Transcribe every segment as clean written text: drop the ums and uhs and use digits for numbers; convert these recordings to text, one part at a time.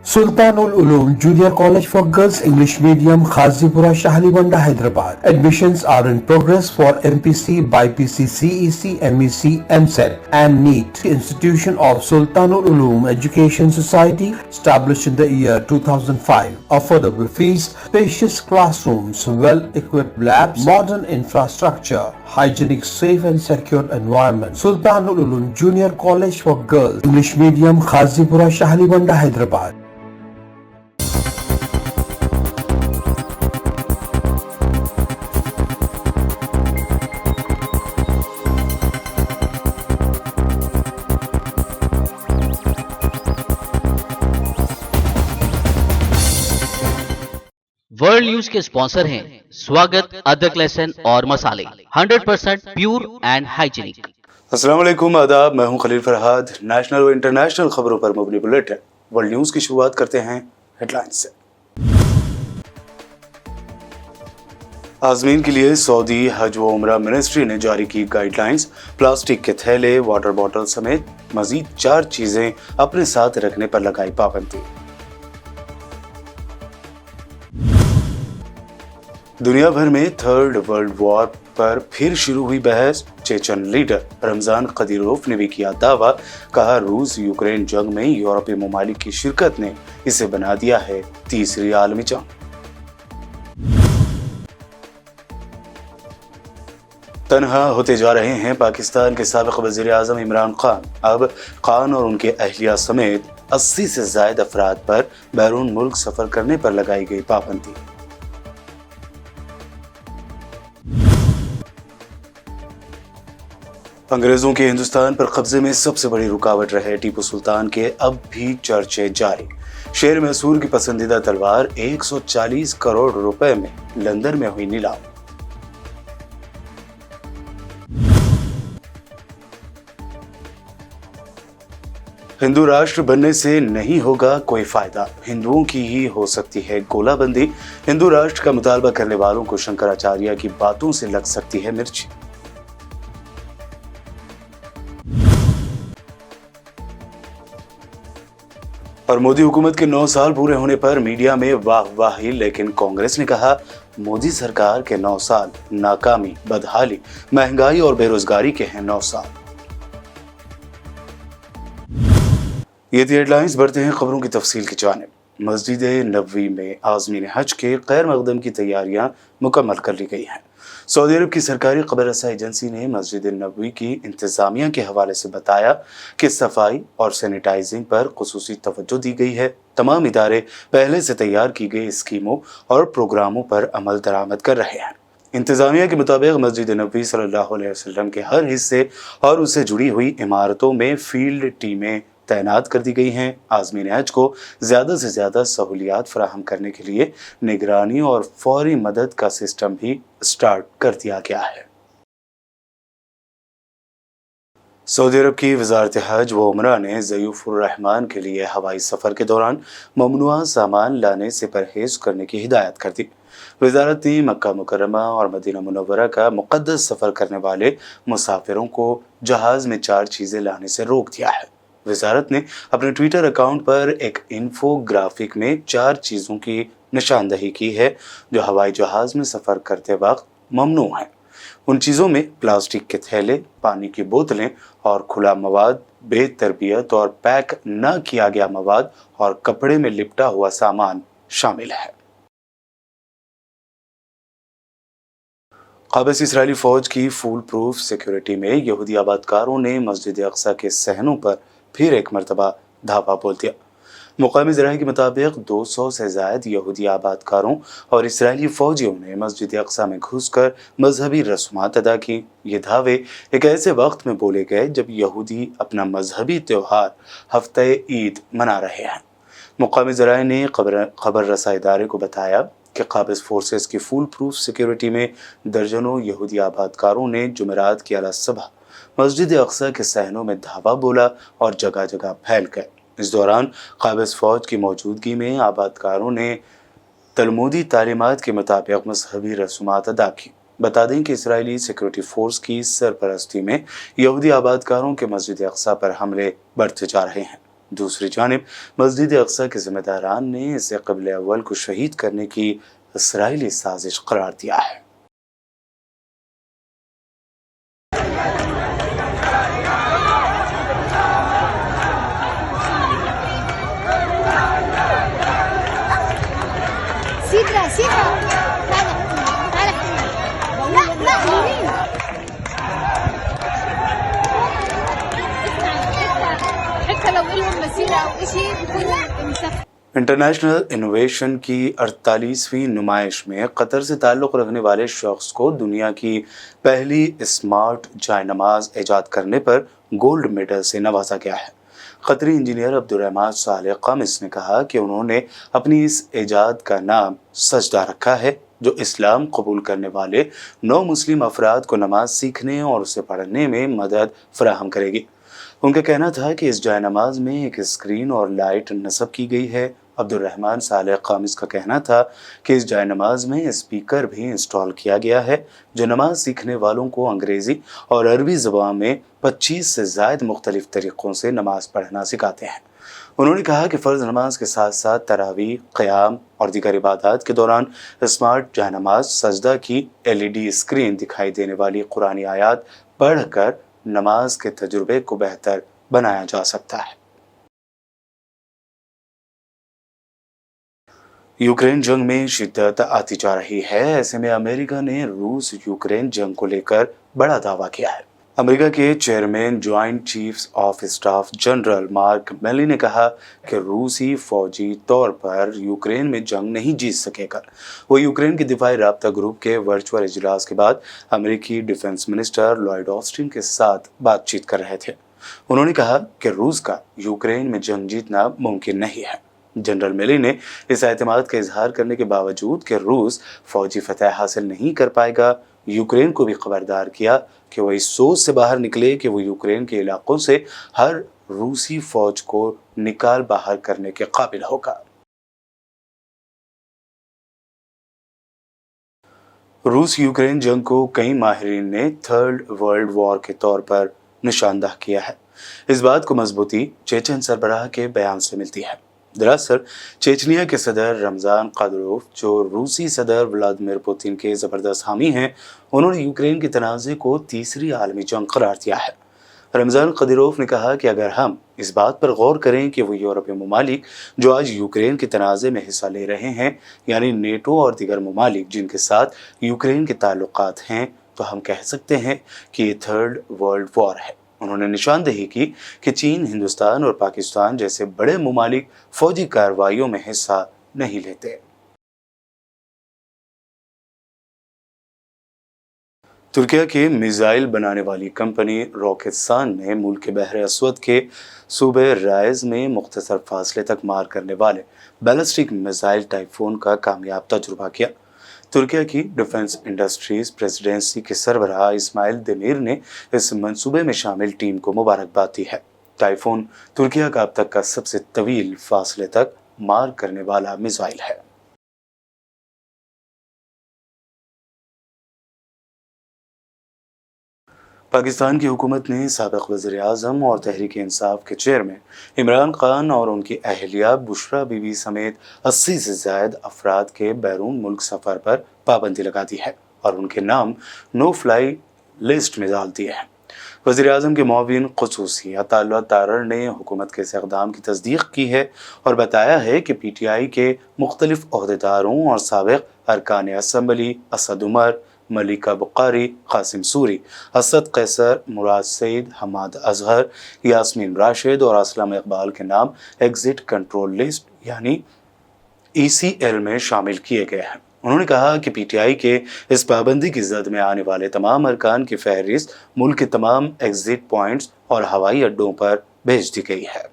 Sultanul Uloom Junior College for Girls English Medium, Khazipura, Shahalibanda, Hyderabad. Admissions are in progress for MPC, BIPC, CEC, MEC, MSET and NEET. Institution of Sultanul Uloom Education Society, established in the year 2005. Affordable fees, spacious classrooms, well-equipped labs, modern infrastructure, hygienic, safe and secure environment. Sultanul Uloom Junior College for Girls English Medium, Khazipura, Shahalibanda, Hyderabad. World news के sponsor हैं स्वागत, अदरक, लहसुन और मसाले 100% pure and hygienic. अस्सलाम वालेकुम, आदाब। मैं हूं खलील फरहाद। नेशनल व इंटरनेशनल खबरों पर मबनी बुलेटिन वर्ल्ड न्यूज की शुरुआत करते हैं हेडलाइंस से। आज़मीन के लिए सऊदी हज व उमरा मिनिस्ट्री ने जारी की गाइडलाइंस। प्लास्टिक के थैले, वाटर बॉटल समेत मजीद 4 चीजें अपने साथ रखने पर लगाई पाबंदी। दुनिया भर में थर्ड वर्ल्ड वॉर पर फिर शुरू हुई बहस। चेचन लीडर रमजान कदीरोव ने भी किया दावा, कहा रूस यूक्रेन जंग में यूरोपीय ममालिक की शिरकत ने इसे बना दिया है तीसरी आलमी जंग। तन्हा होते जा रहे हैं पाकिस्तान के साबिक वज़ीर आज़म इमरान खान। अब खान और उनके अहलिया समेत 80 से ज्यादा अफराद पर बैरून मुल्क सफर करने पर लगाई गई पाबंदी। अंग्रेजों के हिंदुस्तान पर कब्जे में सबसे बड़ी रुकावट रहे टीपू सुल्तान के अब भी चर्चे जारी। शेर मैसूर की पसंदीदा तलवार 140 करोड़ रुपए में लंदन में हुई नीलाम। हिंदू राष्ट्र बनने से नहीं होगा कोई फायदा, हिंदुओं की ही हो सकती है गोलाबंदी। हिंदू राष्ट्र का मुतालबा करने वालों को शंकराचार्य की बातों से लग सकती है मिर्च। और मोदी हुकूमत के 9 साल पूरे होने पर मीडिया में वाहवाही, लेकिन कांग्रेस ने कहा मोदी सरकार के 9 साल नाकामी, बदहाली, महंगाई और बेरोजगारी के हैं 9 साल। ये थी हेडलाइंस। बढ़ते हैं खबरों की तफसील की जानिब। मस्जिद नबवी में आज़मीन हज के खैर मकदम की तैयारियां मुकम्मल कर ली गई हैं। सऊदी अरब की सरकारी खबर रसाई एजेंसी ने मस्जिद नबवी की इंतजामिया के हवाले से बताया कि सफाई और सैनिटाइजिंग पर खुसूसी तवज्जो दी गई है। तमाम इदारे पहले से तैयार की गई स्कीमों और प्रोग्रामों पर अमल दरामद कर रहे हैं। इंतजामिया के मुताबिक मस्जिद नबवी सल्लल्लाहु अलैहि वसल्लम के हर हिस्से और उससे जुड़ी हुई इमारतों में फील्ड टीमें तैनात कर दी गई हैं। आज़मीन हज को ज़्यादा से ज़्यादा सहूलियात फराहम करने के लिए निगरानी और फौरी मदद का सिस्टम भी स्टार्ट कर दिया गया है। सऊदी अरब की वज़ारत हज व उमरा ने ज़यूफ़ुर रहमान के लिए हवाई सफ़र के दौरान ममनुआ सामान लाने से परहेज़ करने की हिदायत कर दी। वज़ारत ने मक्का मुकर्रमा और मदीना मुनव्वरा का मुक़द्दस सफ़र करने वाले मुसाफिरों को जहाज़ में 4 चीज़ें लाने से रोक दिया है। वज़ारत ने अपने ट्विटर अकाउंट पर एक इन्फोग्राफिक में 4 चीज़ों की निशानदही की है जो हवाई जहाज़ में सफ़र करते वक्त ममनू हैं। उन चीज़ों में प्लास्टिक के थैले, पानी की बोतलें और खुला मवाद, बेतरबियत और पैक न किया गया मवाद और कपड़े में लिपटा हुआ सामान शामिल है। काबिज़ इसराइली फ़ौज की फूल प्रूफ सिक्योरिटी में यहूदी आबादकारों ने मस्जिद अक्सा के सहनों पर फिर एक मरतबा धावा बोल दिया। मुकामी ज़राए के मुताबिक 200 से ज़ायद यहूदी आबादकारों और इसराइली फ़ौजियों ने मस्जिद अक्सा में घुसकर मजहबी रस्मात अदा की। ये धावे एक ऐसे वक्त में बोले गए जब यहूदी अपना मजहबी त्यौहार हफ्ते ईद मना रहे हैं। मुकामी ज़राए ने खबर रसाई इदारे को बताया कि काबिज़ फोर्सेस की फुल प्रूफ सिक्योरिटी में दर्जनों यहूदी आबादकारों ने जुमेरात की अला सुबह मस्जिद अक्सा के सहनों में धावा बोला और जगह जगह फैल गए। इस दौरान काबिज़ फ़ौज की मौजूदगी में आबादकारों ने तलमुदी तालीमात के मुताबिक मजहबी रस्मात अदा की। बता दें कि इसराइली सिक्योरिटी फोर्स की सरपरस्ती में यहूदी आबादकारों के मस्जिद अक्सा पर हमले बढ़ते जा रहे हैं। دوسری جانب مسجد اقصی کے ذمہ داران نے اسے قبلہ اول کو شہید کرنے کی اسرائیلی سازش قرار دیا ہے۔ انٹرنیشنل انوویشن کی 48ویں نمائش میں قطر سے تعلق رکھنے والے شخص کو دنیا کی پہلی اسمارٹ جائے نماز ایجاد کرنے پر گولڈ میڈل سے نوازا گیا ہے۔ قطری انجینئر عبدالرحمن صالح قامس نے کہا کہ انہوں نے اپنی اس ایجاد کا نام سجدہ رکھا ہے، جو اسلام قبول کرنے والے نو مسلم افراد کو نماز سیکھنے اور اسے پڑھنے میں مدد فراہم کرے گی۔ ان کا کہنا تھا کہ اس جائے نماز میں ایک اسکرین اور لائٹ نصب کی گئی ہے۔ عبدالرحمن صالح قامس کا کہنا تھا کہ اس جائے نماز میں اسپیکر بھی انسٹال کیا گیا ہے جو نماز سیکھنے والوں کو انگریزی اور عربی زبان میں 25 سے زائد مختلف طریقوں سے نماز پڑھنا سکھاتے ہیں۔ انہوں نے کہا کہ فرض نماز کے ساتھ ساتھ تراویح، قیام اور دیگر عبادات کے دوران اسمارٹ جائے نماز سجدہ کی LED اسکرین دکھائی دینے والی قرآنی آیات پڑھ کر نماز کے تجربے کو بہتر بنایا جا سکتا ہے۔ یوکرین جنگ میں شدت آتی جا رہی ہے، ایسے میں امریکہ نے روس یوکرین جنگ کو لے کر بڑا دعویٰ کیا ہے۔ امریکہ کے chairman joint chiefs of staff general Mark Milley نے کہا کہ روسی فوجی طور پر یوکرین میں جنگ نہیں جیت سکے گا۔ وہ یوکرین کے دفاعی رابطہ گروپ کے ورچوئل اجلاس کے بعد امریکی ڈیفنس منسٹر لوئڈ آسٹن کے ساتھ بات چیت کر رہے تھے۔ انہوں نے کہا کہ روس کا یوکرین میں جنگ جیتنا ممکن نہیں ہے۔ جنرل میلی نے اس اعتماد کا اظہار کرنے کے باوجود کہ روس فوجی فتح حاصل نہیں کر پائے گا، یوکرین کو بھی خبردار کیا کہ وہ اس سوچ سے باہر نکلے کہ وہ یوکرین کے علاقوں سے ہر روسی فوج کو نکال باہر کرنے کے قابل ہوگا۔ روس یوکرین جنگ کو کئی ماہرین نے تھرڈ ورلڈ وار کے طور پر نشاندہ کیا ہے۔ اس بات کو مضبوطی چیچن سربراہ کے بیان سے ملتی ہے۔ دراصل چیچنیا کے صدر رمضان قادروف، جو روسی صدر ولادیمیر پوتن کے زبردست حامی ہیں، انہوں نے یوکرین کے تنازع کو تیسری عالمی جنگ قرار دیا ہے۔ رمضان قادروف نے کہا کہ اگر ہم اس بات پر غور کریں کہ وہ یورپی ممالک جو آج یوکرین کے تنازع میں حصہ لے رہے ہیں، یعنی نیٹو اور دیگر ممالک جن کے ساتھ یوکرین کے تعلقات ہیں، تو ہم کہہ سکتے ہیں کہ یہ تھرڈ ورلڈ وار ہے۔ انہوں نے نشاندہی کی کہ چین، ہندوستان اور پاکستان جیسے بڑے ممالک فوجی کارروائیوں میں حصہ نہیں لیتے۔ ترکیہ کے میزائل بنانے والی کمپنی راکٹسان نے ملک کے بحر اسود کے صوبہ رائز میں مختصر فاصلے تک مار کرنے والے بیلسٹک میزائل ٹائفون کا کامیاب تجربہ کیا۔ ترکیہ کی ڈیفنس انڈسٹریز پریزیڈنسی کے سربراہ اسماعیل دیمیر نے اس منصوبے میں شامل ٹیم کو مبارکباد دی ہے۔ ٹائفون ترکیہ کا اب تک کا سب سے طویل فاصلے تک مار کرنے والا میزائل ہے۔ پاکستان کی حکومت نے سابق وزیر اعظم اور تحریک انصاف کے چیئرمین عمران خان اور ان کی اہلیہ بشرا بی بی سمیت 80 سے زائد افراد کے بیرون ملک سفر پر پابندی لگا دی ہے اور ان کے نام نو فلائی لسٹ میں ڈال دیے ہیں۔ وزیر اعظم کے معاون خصوصی عطا اللہ تارڑ نے حکومت کے اس اقدام کی تصدیق کی ہے اور بتایا ہے کہ پی ٹی آئی کے مختلف عہدیداروں اور سابق ارکان اسمبلی اسد عمر، ملیکہ بخاری، قاسم سوری، اسد قیصر، مراد سعید، حماد اظہر، یاسمین راشد اور اسلم اقبال کے نام ایگزٹ کنٹرول لسٹ یعنی ECL میں شامل کیے گئے ہیں۔ انہوں نے کہا کہ پی ٹی آئی کے اس پابندی کی زد میں آنے والے تمام ارکان کی فہرست ملک کے تمام ایگزٹ پوائنٹس اور ہوائی اڈوں پر بھیج دی گئی ہے۔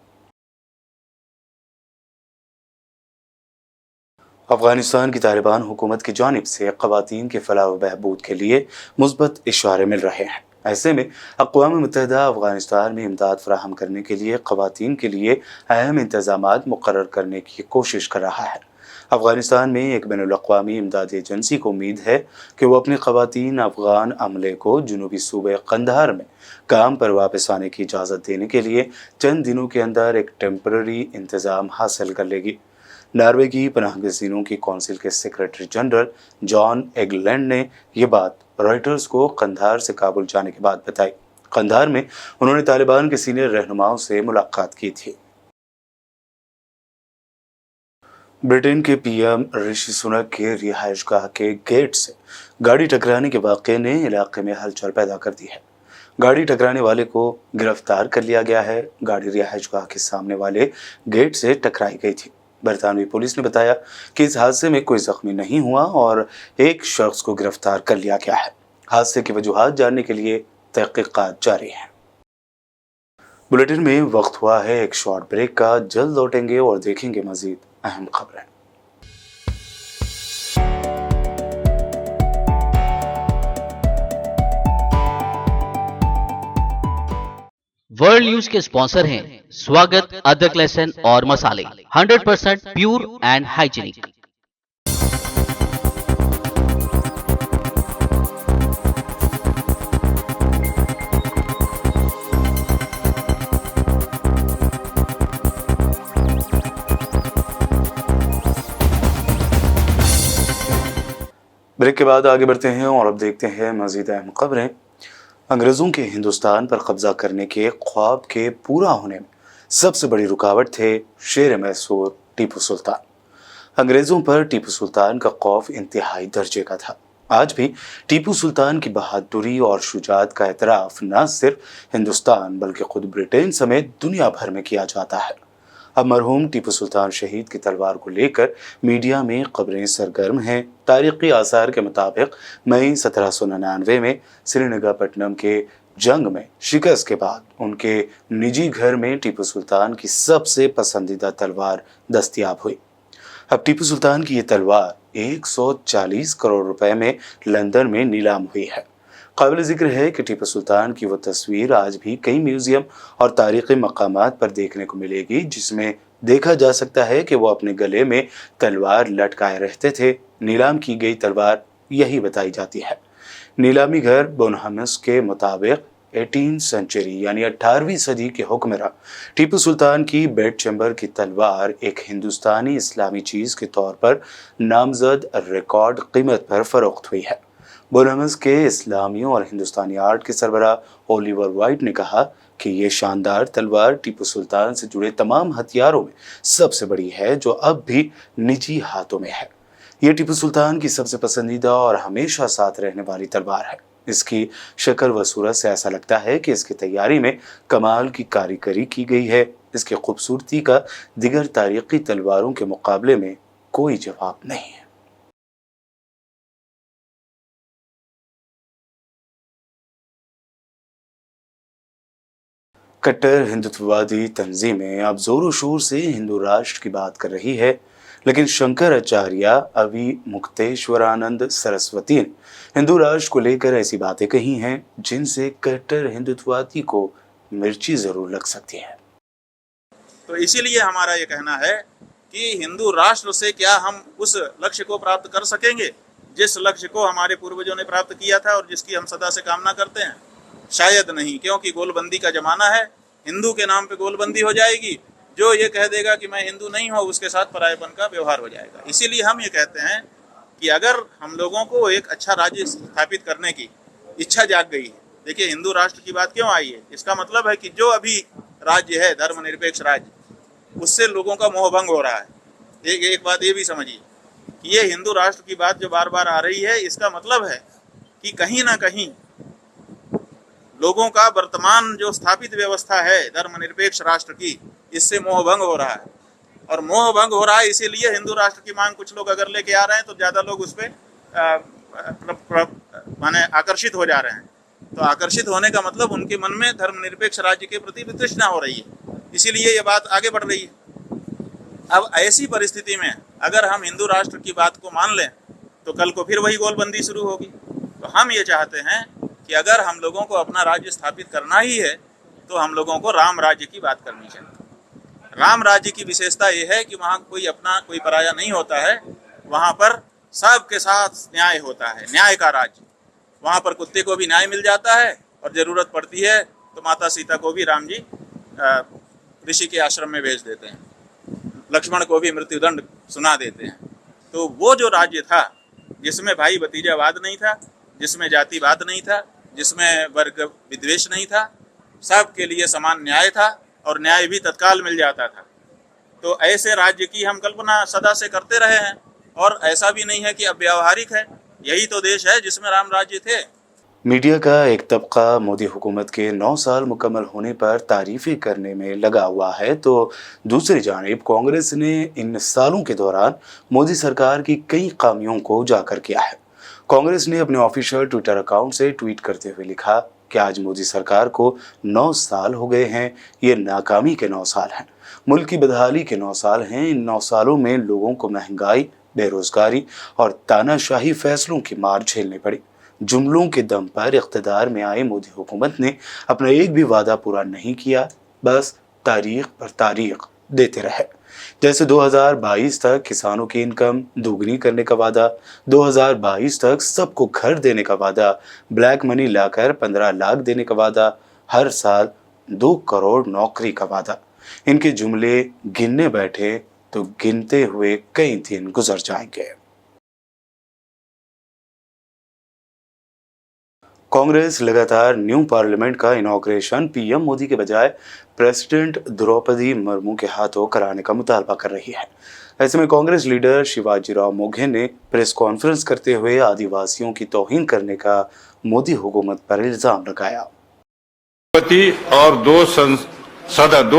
افغانستان کی طالبان حکومت کی جانب سے خواتین کے فلاح و بہبود کے لیے مثبت اشارے مل رہے ہیں۔ ایسے میں اقوام متحدہ افغانستان میں امداد فراہم کرنے کے لیے خواتین کے لیے اہم انتظامات مقرر کرنے کی کوشش کر رہا ہے۔ افغانستان میں ایک بین الاقوامی امدادی ایجنسی کو امید ہے کہ وہ اپنی خواتین افغان عملے کو جنوبی صوبے قندھار میں کام پر واپس آنے کی اجازت دینے کے لیے چند دنوں کے اندر ایک ٹیمپرری انتظام حاصل کر لے گی۔ ناروے کی پناہ گزینوں کی کونسل کے سیکریٹری جنرل جان ایگلینڈ نے یہ بات رائٹرز کو قندھار سے کابل جانے کے بعد بتائی۔ قندھار میں انہوں نے طالبان کے سینئر رہنماؤں سے ملاقات کی تھی۔ برٹن کے پی ایم رشی سنک کے رہائش گاہ کے گیٹ سے گاڑی ٹکرانے کے واقعے نے علاقے میں ہلچل پیدا کر دی ہے۔ گاڑی ٹکرانے والے کو گرفتار کر لیا گیا ہے۔ گاڑی رہائش گاہ کے سامنے والے گیٹ سے ٹکرائی گئی تھی۔ برطانوی پولیس نے بتایا کہ اس حادثے میں کوئی زخمی نہیں ہوا اور ایک شخص کو گرفتار کر لیا گیا ہے۔ حادثے کی وجوہات جاننے کے لیے تحقیقات جاری ہیں۔ بلیٹن میں وقت ہوا ہے ایک شارٹ بریک کا۔ جلد لوٹیں گے اور دیکھیں گے مزید اہم خبریں۔ ورلڈ نیوز کے اسپانسر ہیں سواگت ادرک لہسن اور مسالے 100% پیور اینڈ ہائیجینک۔ بریک کے بعد آگے بڑھتے ہیں اور اب دیکھتے ہیں مزید اہم خبریں۔ انگریزوں کے ہندوستان پر قبضہ کرنے کے خواب کے پورا ہونے میں سب سے بڑی رکاوٹ تھے شیر میسور ٹیپو سلطان۔ انگریزوں پر ٹیپو سلطان کا خوف انتہائی درجے کا تھا۔ آج بھی ٹیپو سلطان کی بہادری اور شجاعت کا اعتراف نہ صرف ہندوستان بلکہ خود برٹن سمیت دنیا بھر میں کیا جاتا ہے۔ اب مرحوم ٹیپو سلطان شہید کی تلوار کو لے کر میڈیا میں خبریں سرگرم ہیں۔ تاریخی آثار کے مطابق مئی 1799 میں سری نگر پٹنم کے جنگ میں شکست کے بعد ان کے نجی گھر میں ٹیپو سلطان کی سب سے پسندیدہ تلوار دستیاب ہوئی۔ اب ٹیپو سلطان کی یہ تلوار 140 کروڑ روپے میں لندن میں نیلام ہوئی ہے۔ قابل ذکر ہے کہ ٹیپو سلطان کی وہ تصویر آج بھی کئی میوزیم اور تاریخی مقامات پر دیکھنے کو ملے گی، جس میں دیکھا جا سکتا ہے کہ وہ اپنے گلے میں تلوار لٹکائے رہتے تھے۔ نیلام کی گئی تلوار یہی بتائی جاتی ہے۔ نیلامی گھر بونہمس کے مطابق 18 سنچری یعنی 18ویں صدی کے حکمراں ٹیپو سلطان کی بیڈ چیمبر کی تلوار ایک ہندوستانی اسلامی چیز کے طور پر نامزد ریکارڈ قیمت پر فروخت ہوئی ہے۔ بونہمس کے اسلامیوں اور ہندوستانی آرٹ کے سربراہ اولیور وائٹ نے کہا کہ یہ شاندار تلوار ٹیپو سلطان سے جڑے تمام ہتھیاروں میں سب سے بڑی ہے جو اب بھی نجی ہاتھوں میں ہے۔ یہ ٹیپو سلطان کی سب سے پسندیدہ اور ہمیشہ ساتھ رہنے والی تلوار ہے۔ اس کی شکل و صورت سے ایسا لگتا ہے کہ اس کی تیاری میں کمال کی کاریگری کی گئی ہے۔ اس کی خوبصورتی کا دیگر تاریخی تلواروں کے مقابلے میں کوئی جواب نہیں ہے۔ کٹر ہندوتوادی تنظیمیں اب زور و شور سے ہندو راشٹر کی بات کر رہی ہے، لیکن شنکر اچاریہ اوی مکتیشورانند سرسوتی نے ہندو راشٹر کو لے کر ایسی باتیں کہی ہیں جن سے کٹر ہندوتوادی کو مرچی ضرور لگ سکتی ہے۔ تو اسی لیے ہمارا یہ کہنا ہے کہ ہندو راشٹر سے کیا ہم اس لکشیہ کو پراپت کر سکیں گے جس لکشیہ کو ہمارے پوروجوں نے پراپت کیا تھا اور جس کی ہم سدا سے کامنا کرتے ہیں؟ شاید نہیں، کیونکہ گول بندی کا زمانہ ہے۔ ہندو کے نام پہ گول بندی ہو جائے گی۔ جو یہ کہہ دے گا کہ میں ہندو نہیں ہوں، اس کے ساتھ پرائے پن کا ویوہار ہو جائے گا۔ اسی لیے ہم یہ کہتے ہیں کہ اگر ہم لوگوں کو ایک اچھا راجیہ استھاپت کرنے کی اچھا جاگ گئی ہے، دیکھیے ہندو راشٹر کی بات کیوں آئی ہے؟ اس کا مطلب ہے کہ جو ابھی راجیہ ہے دھرم نرپیکش راجیہ، اس سے لوگوں کا موہ بھنگ ہو رہا ہے۔ ایک بات یہ بھی سمجھیے کہ یہ ہندو راشٹر کی بات جو بار بار آ رہی ہے، اس کا مطلب ہے کہ کہیں نہ کہیں لوگوں کا ورتمان جو استھاپت ویوستھا ہے دھرم نرپیکش راشٹر کی، اس سے موہ بھنگ ہو رہا ہے۔ اور موہ بھنگ ہو رہا ہے اسی لیے ہندو راشٹر کی مانگ کچھ لوگ اگر لے کے آ رہے ہیں تو زیادہ لوگ اس پہ آکرشت ہو جا رہے ہیں۔ تو آکرشت ہونے کا مطلب ان کے من میں دھرم نرپیکش راجیہ کے پرتی ترشنا ہو رہی ہے، اسی لیے یہ بات آگے بڑھ رہی ہے۔ اب ایسی پرستھتی میں اگر ہم ہندو راشٹر کی بات کو مان لیں تو کل کو پھر وہی گول بندی شروع ہوگی۔ تو ہم یہ چاہتے ہیں کہ اگر ہم لوگوں کو اپنا راجیہ استھاپت کرنا ہی ہے تو ہم لوگوں کو رام راجیہ کی بات کرنی چاہیے۔ राम राज्य की विशेषता ये है कि वहाँ कोई अपना कोई पराया नहीं होता है, वहाँ पर सबके साथ न्याय होता है, न्याय का राज्य। वहाँ पर कुत्ते को भी न्याय मिल जाता है और जरूरत पड़ती है तो माता सीता को भी राम जी ऋषि के आश्रम में भेज देते हैं, लक्ष्मण को भी मृत्युदंड सुना देते हैं। तो वो जो राज्य था जिसमें भाई भतीजावाद नहीं था, जिसमें जातिवाद नहीं था, जिसमें वर्ग विद्वेष नहीं था, सबके लिए समान न्याय था और न्याय भी तत्काल मिल जाता था। तो ऐसे राज्य की हम कल्पना सदा से करते रहे हैं और ऐसा भी नहीं है कि अब व्यावहारिक है। यही तो देश है जिसमें राम राज्य थे। मीडिया का एक तबका मोदी हुकूमत के 9 साल मुकम्मल होने पर तारीफें करने में लगा हुआ है, तो दूसरी जानिब कांग्रेस ने इन सालों के दौरान मोदी सरकार की कई खामियों को उजागर किया है। कांग्रेस ने अपने ऑफिशियल ट्विटर अकाउंट से ट्वीट करते हुए लिखा कि आज मोदी सरकार को 9 साल हो गए हैं, ये नाकामी के 9 साल हैं, मुल्क की बदहाली के 9 साल हैं। इन 9 सालों में लोगों को महंगाई, बेरोजगारी और तानाशाही फैसलों की मार झेलनी पड़ी। जुमलों के दम पर इख्तिदार में आई मोदी हुकूमत ने अपना एक भी वादा पूरा नहीं किया, बस तारीख पर तारीख देते रहे। जैसे 2022 तक किसानों की इनकम दोगुनी करने का वादा, 2022 तक सबको घर देने का वादा, ब्लैक मनी लाकर 15 लाख देने का वादा, हर साल 2 करोड़ नौकरी का वादा। इनके जुमले गिनने बैठे तो गिनते हुए कई दिन गुजर जाएंगे। कांग्रेस लगातार न्यू पार्लियामेंट का इनॉग्रेशन पीएम मोदी के बजाय प्रेसिडेंट द्रौपदी मुर्मू के हाथों कराने का मुतालबा कर रही है। ऐसे में कांग्रेस लीडर शिवाजीराव मोघे ने प्रेस कॉन्फ्रेंस करते हुए आदिवासियों की तौहीन करने का मोदी हुकूमत पर इल्जाम लगाया। और दो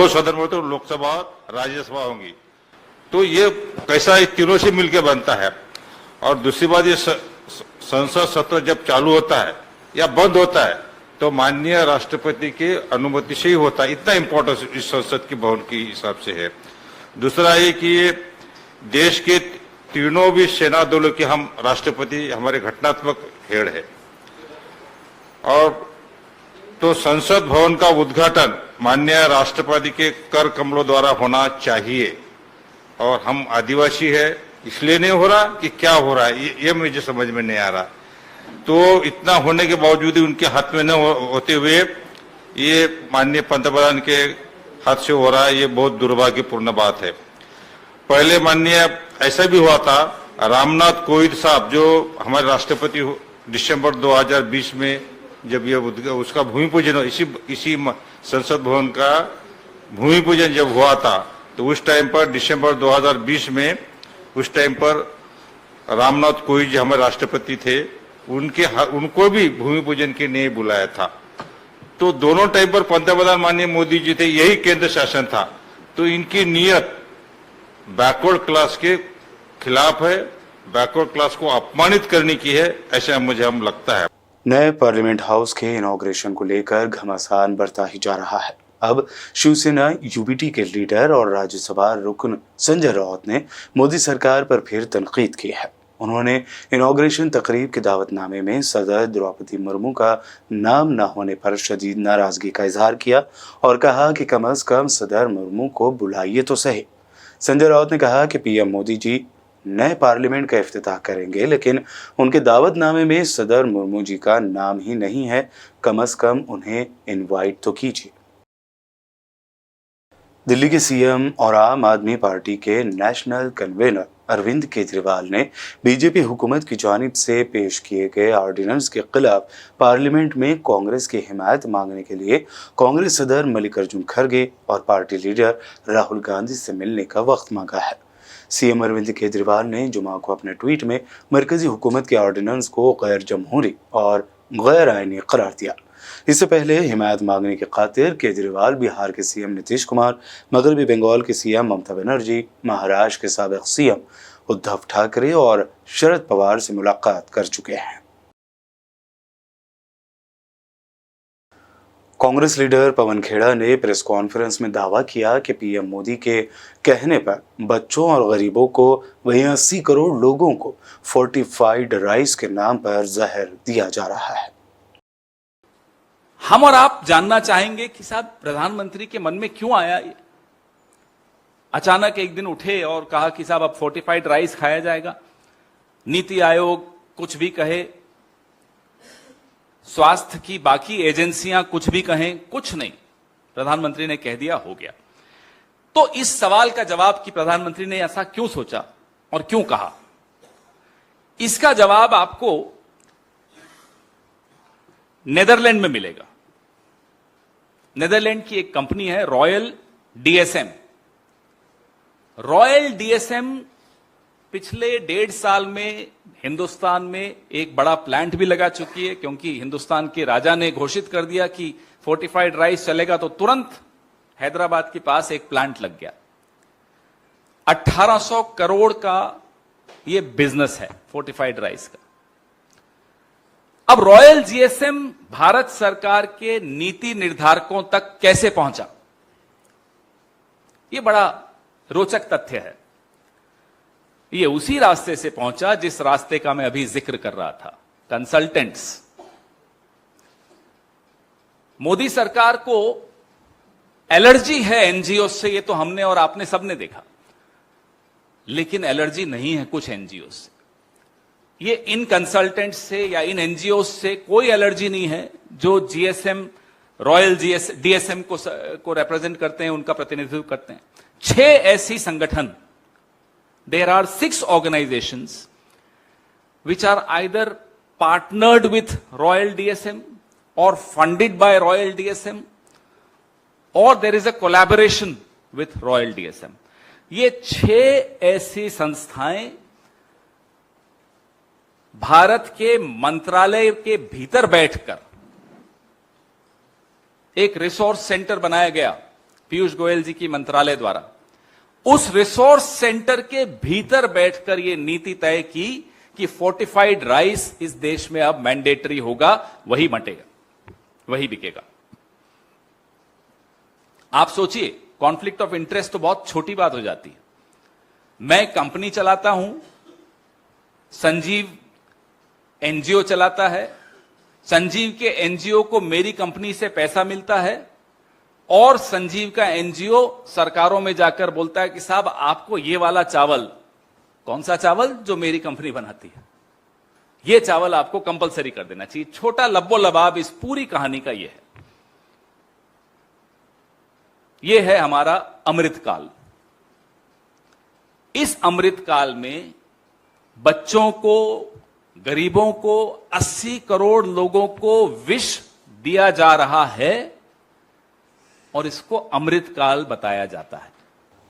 सदन में तो लोकसभा राज्यसभा होंगी, तो ये कैसा तीनों से मिलकर बनता है। और दूसरी बात, ये संसद सत्र जब चालू होता है या बंद होता है तो माननीय राष्ट्रपति के अनुमति से ही होता है। इतना इम्पोर्टेंस इस संसद के भवन के हिसाब से है। दूसरा ये कि ये देश के तीनों भी सेना दलों के हम राष्ट्रपति हमारे घटनात्मक हेड है। और तो संसद भवन का उद्घाटन माननीय राष्ट्रपति के कर कमलों द्वारा होना चाहिए। और हम आदिवासी है इसलिए नहीं हो रहा कि क्या हो रहा है, ये मुझे समझ में नहीं आ रहा। तो इतना होने के बावजूद उनके हाथ में न होते हुए ये माननीय पंतप्रधान के हाथ से हो रहा है, ये बहुत दुर्भाग्यपूर्ण बात है। पहले माननीय ऐसा भी हुआ था, रामनाथ कोविंद साहब जो हमारे राष्ट्रपति दिसंबर 2020 में जब ये उसका भूमि पूजन इसी संसद भवन का भूमि पूजन जब हुआ था, तो उस टाइम पर दिसंबर 2020 में उस टाइम पर रामनाथ कोविंद जी हमारे राष्ट्रपति थे, उनको भी भूमि पूजन के लिए बुलाया था। तो दोनों टाइम पर पंतप्रधान माननीय मोदी जी थे, यही केंद्र शासन था। तो इनकी नीयत बैकवर्ड क्लास के खिलाफ है, बैकवर्ड क्लास को अपमानित करने की है, ऐसा मुझे हम लगता है। नए पार्लियामेंट हाउस के इनॉग्रेशन को लेकर घमासान बढ़ता ही जा रहा है। अब शिवसेना यूबीटी के लीडर और राज्यसभा रुकन संजय राउत ने मोदी सरकार पर फिर तनकीद की है। उन्होंने इनॉग्रेशन तकरीब के दावतनामे में सदर द्रौपदी मुर्मू का नाम न होने पर शदीद नाराजगी का इजहार किया और कहा कि कम अज कम सदर मुर्मू को बुलाइए तो सही। संजय राउत ने कहा कि पीएम मोदी जी नए पार्लियामेंट का इफ्तिताह करेंगे, लेकिन उनके दावतनामे में सदर मुर्मू जी का नाम ही नहीं है, कम अज कम उन्हें इनवाइट तो कीजिए। दिल्ली के सीएम और आम आदमी पार्टी के नेशनल कन्वीनर अरविंद केजरीवाल ने बीजेपी हुकूमत की जानिब से पेश किए गए ऑर्डिनेंस के खिलाफ पार्लियामेंट में कांग्रेस की हिमायत मांगने के लिए कांग्रेस सदर मल्लिकार्जुन खड़गे और पार्टी लीडर राहुल गांधी से मिलने का वक्त मांगा है। सीएम अरविंद केजरीवाल ने जुमा को अपने ट्वीट में मरकजी हुकूमत के ऑर्डिनेंस को गैर जमहूरी और गैर आईनी करार दिया। इससे पहले हिमायत मांगने की खातिर केजरीवाल बिहार के सीएम नीतीश कुमार, मगरबी बंगाल के सीएम ममता बनर्जी, महाराष्ट्र के साबिक सीएम उद्धव ठाकरे और शरद पवार से मुलाकात कर चुके हैं। कांग्रेस लीडर पवन खेड़ा ने प्रेस कॉन्फ्रेंस में दावा किया कि पीएम मोदी के कहने पर बच्चों और गरीबों को वहीं 80 करोड़ लोगों को फोर्टिफाइड राइस के नाम पर जहर दिया जा रहा है। हम और आप जानना चाहेंगे कि साहब प्रधानमंत्री के मन में क्यों आया ये? अचानक एक दिन उठे और कहा कि साहब अब फोर्टिफाइड राइस खाया जाएगा। नीति आयोग कुछ भी कहे, स्वास्थ्य की बाकी एजेंसियां कुछ भी कहें, कुछ नहीं, प्रधानमंत्री ने कह दिया, हो गया। तो इस सवाल का जवाब कि प्रधानमंत्री ने ऐसा क्यों सोचा और क्यों कहा, इसका जवाब आपको नेदरलैंड में मिलेगा। नेदरलैंड की एक कंपनी है रॉयल डीएसएम। रॉयल डीएसएम पिछले 1.5 साल में हिंदुस्तान में एक बड़ा प्लांट भी लगा चुकी है, क्योंकि हिंदुस्तान के राजा ने घोषित कर दिया कि फोर्टिफाइड राइस चलेगा, तो तुरंत हैदराबाद के पास एक प्लांट लग गया। 1800 करोड़ का ये बिजनेस है फोर्टिफाइड राइस का। अब रॉयल जीएसएम भारत सरकार के नीति निर्धारकों तक कैसे पहुंचा, यह बड़ा रोचक तथ्य है। ये उसी रास्ते से पहुंचा जिस रास्ते का मैं अभी जिक्र कर रहा था, कंसल्टेंट्स। मोदी सरकार को एलर्जी है एनजीओ से, ये तो हमने और आपने सबने देखा, लेकिन एलर्जी नहीं है कुछ एनजीओ से। ये इन कंसल्टेंट्स से या इन एनजीओ से कोई एलर्जी नहीं है जो जीएसएम रॉयल डीएसएम को रिप्रेजेंट करते हैं, उनका प्रतिनिधित्व करते हैं। 6 ऐसी संगठन, there are 6 organizations which are either partnered with Royal DSM or funded by Royal DSM, or there is a collaboration with Royal DSM. ये 6 ऐसी संस्थाएं भारत के मंत्रालय के भीतर बैठकर एक रिसोर्स सेंटर बनाया गया पीयूष गोयल जी की मंत्रालय द्वारा। उस रिसोर्स सेंटर के भीतर बैठकर यह नीति तय की कि फोर्टिफाइड राइस इस देश में अब मैंडेटरी होगा, वही बंटेगा, वही बिकेगा। आप सोचिए, कॉन्फ्लिक्ट ऑफ इंटरेस्ट तो बहुत छोटी बात हो जाती है। मैं कंपनी चलाता हूं, संजीव एनजीओ चलाता है, संजीव के एनजीओ को मेरी कंपनी से पैसा मिलता है, और संजीव का एनजीओ सरकारों में जाकर बोलता है कि साहब आपको ये वाला चावल, कौन सा चावल, जो मेरी कंपनी बनाती है, ये चावल आपको कंपलसरी कर देना चाहिए। छोटा लब्बो लबाब इस पूरी कहानी का ये है। ये है हमारा अमृतकाल। इस अमृतकाल में बच्चों को, गरीबों को, 80 करोड़ लोगों को विष दिया जा रहा है और इसको अमृतकाल बताया जाता है।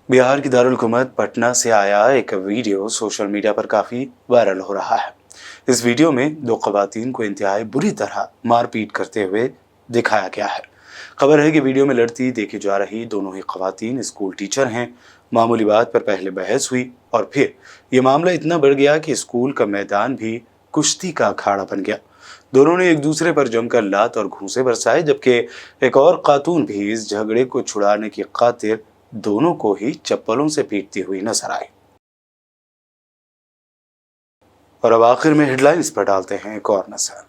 बिहार की दारुल हुकूमत पटना से आया एक वीडियो सोशल मीडिया पर काफी वायरल हो रहा है। इस वीडियो में 2 खवातीन को इंतहाई बुरी तरह मारपीट करते हुए दिखाया गया है। खबर है कि वीडियो में लड़ती देखी जा रही दोनों ही खवातीन स्कूल टीचर हैं। मामूली बात पर पहले बहस हुई और फिर यह मामला इतना बढ़ गया कि स्कूल का मैदान भी कुश्ती का अखाड़ा बन गया। दोनों ने एक दूसरे पर जमकर लात और घूंसे बरसाए, जबकि एक और खातून भी इस झगड़े को छुड़ाने की खातिर दोनों को ही चप्पलों से पीटती हुई नजर आई। और अब आखिर में हेडलाइंस पर डालते हैं एक और नजर।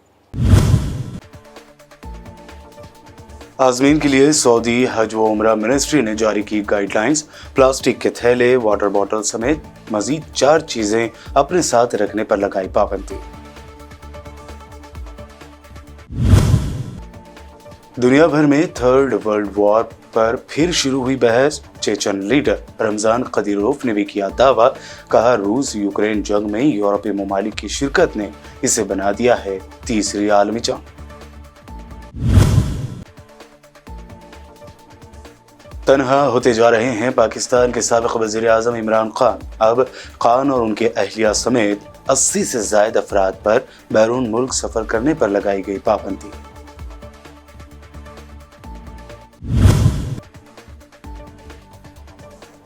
आज़मीन के लिए सऊदी हज व उमरा मिनिस्ट्री ने जारी की गाइडलाइंस। प्लास्टिक के थैले, वाटर बॉटल समेत मजीद 4 चीजें अपने साथ रखने पर लगाई पाबंदी। दुनिया भर में 3rd वर्ल्ड वॉर पर फिर शुरू हुई बहस। चेचन लीडर रमजान कदीरोव ने भी किया दावा, कहा रूस यूक्रेन जंग में यूरोपीय ममालिक की शिरकत ने इसे बना दिया है तीसरी आलमी जंग। तनहा होते जा रहे हैं पाकिस्तान के साबिक वज़ीर आज़म इमरान खान। अब खान और उनके अहलिया समेत 80 से ज़ायद अफराद पर बैरून मुल्क सफर करने पर लगाई गई पाबंदी।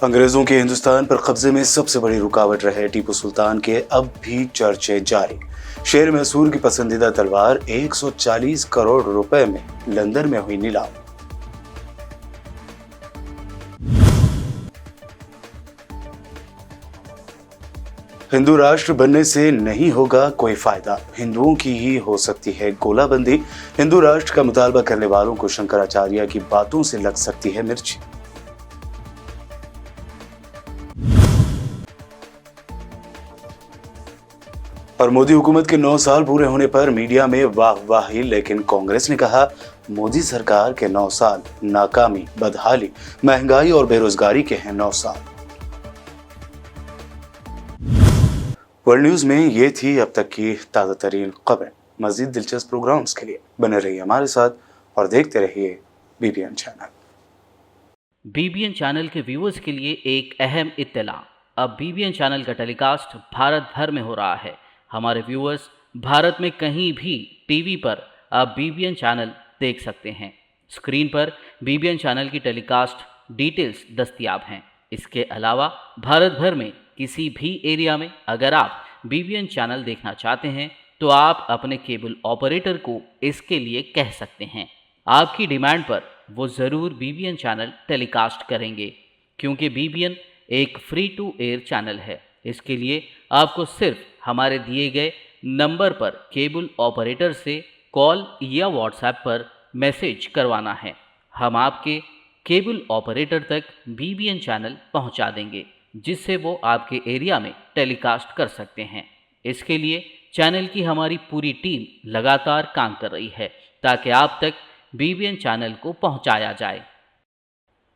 अंग्रेजों के हिंदुस्तान पर कब्जे में सबसे बड़ी रुकावट रहे टीपू सुल्तान के अब भी चर्चे जारी। शेर मैसूर की पसंदीदा तलवार 140 करोड़ रुपए में लंदन में हुई नीलाम। हिंदू राष्ट्र बनने से नहीं होगा कोई फायदा, हिंदुओं की ही हो सकती है गोलाबंदी। हिंदू राष्ट्र का मुतालबा करने वालों को शंकराचार्य की बातों से लग सकती है मिर्ची। और मोदी हुकूमत के 9 साल पूरे होने पर मीडिया में वाहवाही, लेकिन कांग्रेस ने कहा मोदी सरकार के 9 साल नाकामी, बदहाली, महंगाई और बेरोजगारी के हैं 9 साल। वर्ल्ड न्यूज में ये थी अब तक की ताज़ा तरीन खबरें। मज़ीद दिलचस्प प्रोग्राम्स के लिए बने रहिए हमारे साथ और देखते रहिए BBN चैनल। BBN चैनल के व्यूअर्स के लिए एक अहम इत्तला। अब BBN चैनल का टेलीकास्ट भारत भर में हो रहा है। हमारे व्यूअर्स भारत में कहीं भी टीवी पर अब BBN चैनल देख सकते हैं। स्क्रीन पर BBN चैनल की टेलीकास्ट डिटेल्स दस्तयाब हैं। इसके अलावा भारत भर में किसी भी एरिया में अगर आप BBN चैनल देखना चाहते हैं तो आप अपने केबल ऑपरेटर को इसके लिए कह सकते हैं। आपकी डिमांड पर वो ज़रूर BBN चैनल टेलीकास्ट करेंगे, क्योंकि BBN एक फ्री टू एयर चैनल है। इसके लिए आपको सिर्फ हमारे दिए गए नंबर पर केबल ऑपरेटर से कॉल या व्हाट्सएप पर मैसेज करवाना है। हम आपके केबल ऑपरेटर तक BBN चैनल पहुंचा देंगे, जिससे वो आपके एरिया में टेलीकास्ट कर सकते हैं। इसके लिए चैनल की हमारी पूरी टीम लगातार काम कर रही है ताकि आप तक BBN चैनल को पहुंचाया जाए।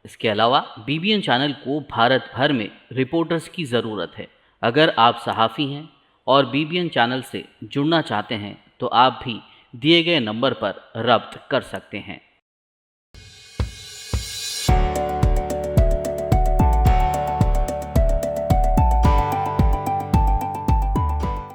इसके अलावा BBN चैनल को भारत भर में रिपोर्टर्स की ज़रूरत है। अगर आप सहाफ़ी हैं और BBN चैनल से जुड़ना चाहते हैं तो आप भी दिए गए नंबर पर रब्त कर सकते हैं।